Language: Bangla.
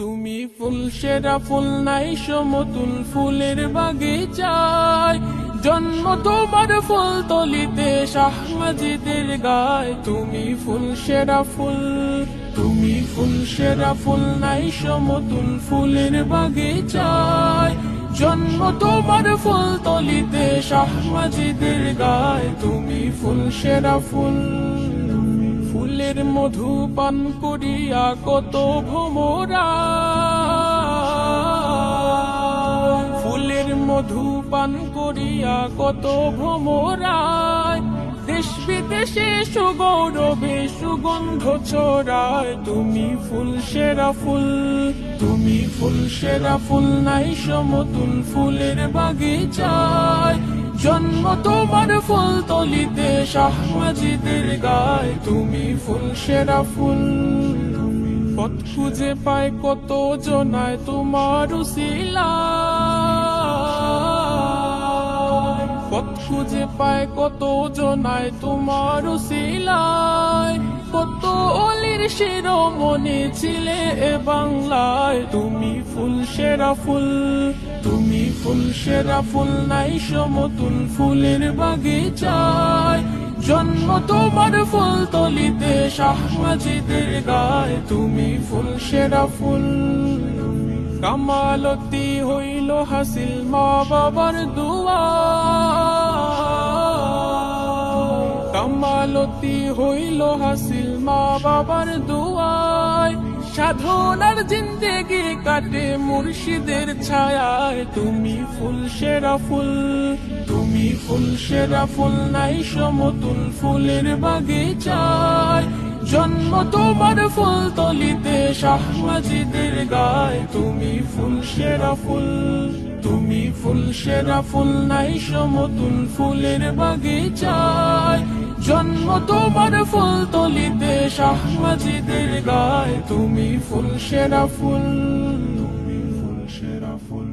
তুমি ফুল সেরা ফুল নাই সমতুল ফুলের বাগিচায়, জন্ম তোমার ফুল তলিতে শাহ মাজিদের গায়। তুমি ফুল সেরা ফুল, তুমি ফুল সেরা ফুল নাই সমতুল ফুলের বাগিচায়, জন্ম তোমার ফুল তলিতে শাহ মাজিদের গায়। তুমি ফুল সেরা ফুল, ফুলের মধু পান করিয়া কত ভোমরা, ফুলের মধু পান করিয়া কত ভোমরায়, দেশ বিদেশে সুগৌরবে সুগন্ধ ছড়ায়। তুমি ফুল সেরা ফুল, তুমি ফুল সেরা ফুল নাই সমতুল ফুলের বাগিচায়, জন্ম তোমার ফুল তলিতে শাহ মাজিদের গায়। তুমি ফুল সেরা ফুল, পথ খুঁজে পায় কত জনায় তোমার উসিলায়, পথ খুঁজে পায় কত জনায় তোমার উসিলায়, কত অলির শিরোমণি ছিলে এ বাংলায়। তুমি ফুল সেরা ফুল, তুমি ফুল সেরা ফুল নাই সমতুল ফুলের বাগিচায়, জন্ম তোমার ফুল তলিতে শাহ মাজিদের গায়। তুমি ফুল সেরা ফুল, কামালতি হইল হাসিল মা বাবার দুয়া, কামালতি হইল হাসিল মা বাবার দুয়ায়, সাধনার জিন্দেগি কাটে মুর্শিদের ছায়ায়। তুমি ফুল সেরা ফুল, তুমি ফুল সেরা ফুল নাই সমতুল ফুলের বাগিচায়, জন্ম তোমার ফুল তলিতে শাহ মাজিদের গায়। তুমি ফুল সেরা ফুল, তুমি ফুল সেরা ফুল নাই সমতুল ফুলের বাগিচায়, জন্ম তোমার ফুল তলিতে শাহ মাজিদের গায়। তুমি ফুল সেরা ফুল, তুমি ফুল সেরা ফুল।